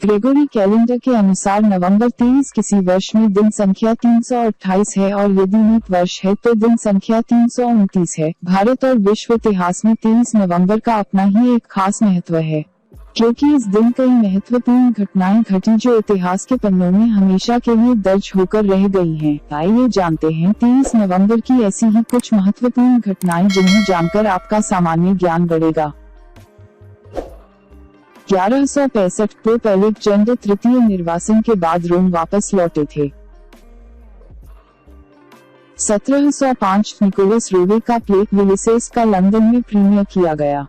Gregory calendar के अनुसार नवंबर 23 किसी वर्ष में दिन संख्या 328 है और यदि लीप वर्ष है तो दिन संख्या 329 है। भारत और विश्व इतिहास में 23 नवंबर का अपना ही एक खास महत्व है, क्योंकि इस दिन कई महत्वपूर्ण घटनाएं घटी जो इतिहास के पन्नों में हमेशा के लिए दर्ज होकर रह गई हैं। आइए जानते हैं 23 नवंबर की ऐसी ही कुछ महत्वपूर्ण घटनाएं जिन्हें जानकर आपका सामान्य ज्ञान बढ़ेगा। 1165 पोप अलेक्जेंडर तृतीय निर्वासन के बाद रोम वापस लौटे थे। 1705 निकोलस रोवे का प्ले विलिसेस का लंदन में प्रीमियर किया गया।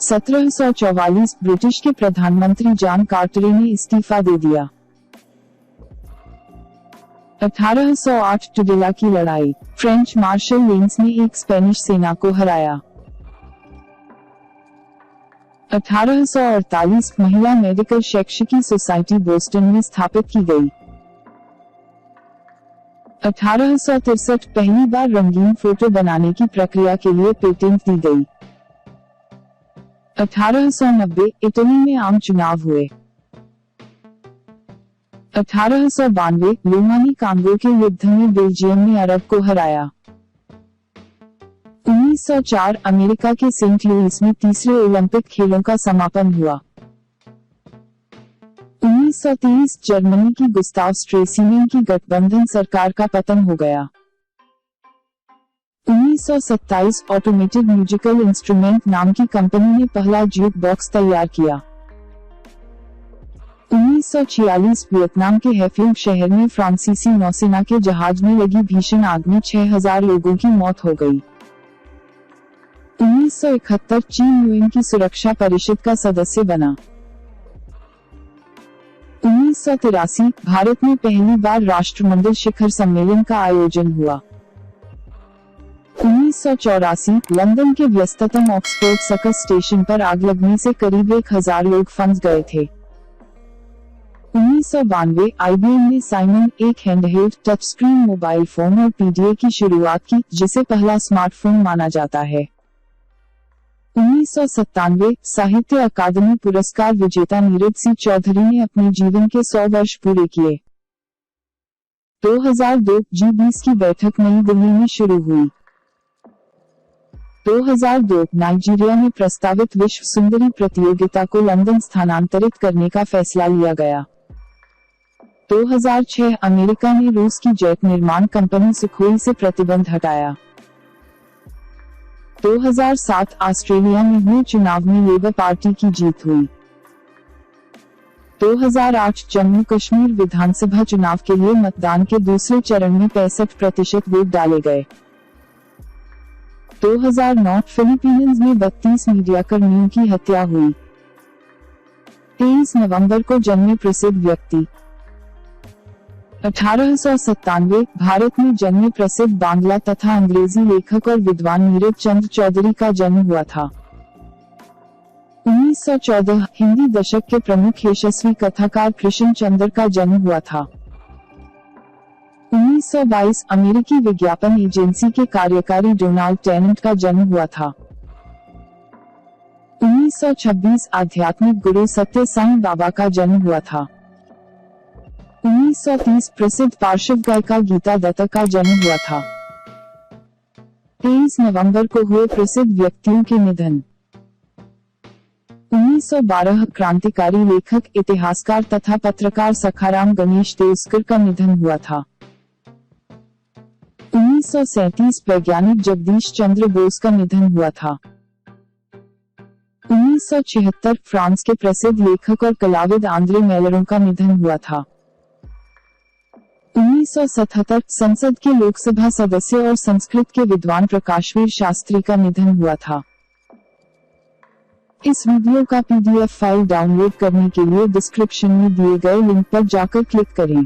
1744 ब्रिटिश के प्रधानमंत्री जॉन कार्टरे ने इस्तीफा दे दिया। 1808 टुडेला की लड़ाई, फ्रेंच मार्शल लेंस ने एक स्पेनिश सेना को हराया। 1848 महिला मेडिकल शैक्षिकी सोसाइटी बोस्टन में स्थापित की गई। 1863 पहली बार रंगीन फोटो बनाने की प्रक्रिया के लिए पेटेंट दी गई। 1890 इटली में आम चुनाव हुए। 1892 लोमानी कांगो के युद्ध में बेल्जियम ने अरब को हराया। 1904 अमेरिका के सेंट लुइस में तीसरे ओलंपिक खेलों का समापन हुआ। 1930 जर्मनी की गुस्ताव स्ट्रेसीमेन की गठबंधन सरकार का पतन हो गया। 1927 ऑटोमेटेड म्यूजिकल इंस्ट्रूमेंट नाम की कंपनी ने पहला ज्यूक बॉक्स तैयार किया। 1946 वियतनाम के हैफिंग शहर में फ्रांसीसी नौसेना के जहाज में लगी भीषण आग में 6000 लोगों की मौत हो गई। 1971 चीन यूएन की सुरक्षा परिषद का सदस्य बना। 1983 भारत में पहली बार राष्ट्रमंडल शिखर सम्मेलन का आयोजन हुआ। 1984 लंदन के व्यस्ततम ऑक्सफोर्ड सर्कस स्टेशन पर आग लगने से करीब 1000 लोग फंस गए थे। 1992 IBM ने साइमन एक handheld touch screen mobile phone और PDA की शुरुआत की, जिसे पहला स्मार्टफोन माना जाता है। 1997 साहित्य अकादमी पुरस्कार विजेता नीरज सिंह चौधरी ने अपने जीवन के 100 वर्ष पूरे किए। 2002 G20 की बैठक नई दिल्ली में शुरू हुई। 2002 नाइजीरिया में प्रस्तावित विश्व सुंदरी प्रतियोगिता को लंदन स्थानांतरित करने का फैसला लिया गया। 2006 अमेरिका ने रूस की जेट निर्माण कंपनी सुखोई से प्रतिबंध हटाया। 2007 ऑस्ट्रेलिया में हुए चुनाव में लेबर पार्टी की जीत हुई। 2008 जम्मू कश्मीर विधानसभा चुनाव के लिए मतदान के दूसरे चरण में 65% वोट डाले गए। 2009 फिलीपींस में 32 मीडिया कर्मियों की हत्या हुई। 23 नवंबर को जन्मे प्रसिद्ध व्यक्ति। 1897 भारत में जन्मे प्रसिद्ध बांग्ला तथा अंग्रेजी लेखक और विद्वान नीरज चंद्र चौधरी का जन्म हुआ था। 1914 हिंदी दशक के प्रमुख यशस्वी कथाकार कृष्ण चंद्र का जन्म हुआ था। 1922 अमेरिकी विज्ञापन एजेंसी के कार्यकारी डोनाल्ड टेनेंट का जन्म हुआ था। 1926 आध्यात्मिक गुरु सत्य साईं बाबा का जन्म हुआ था। 1930 प्रसिद्ध पार्श्व गायिका गीता दत्त का जन्म हुआ था। 23 नवंबर को हुए प्रसिद्ध व्यक्तियों के निधन। 1912 क्रांतिकारी लेखक, इतिहासकार तथा पत्रकार सखाराम गणेश देवस्कर का निधन हुआ था। 1937 वैज्ञानिक जगदीश चंद्र बोस का निधन हुआ था। 1976 फ्रांस के प्रसिद्ध लेखक और कलाविद आंद्रे मेलेरों का निधन हुआ था। 1977 संसद के लोकसभा सदस्य और संस्कृत के विद्वान प्रकाशवीर शास्त्री का निधन हुआ था। इस वीडियो का PDF फाइल डाउनलोड करने के लिए डिस्क्रिप्शन में दिए गए लिंक पर जाकर क्लिक करें।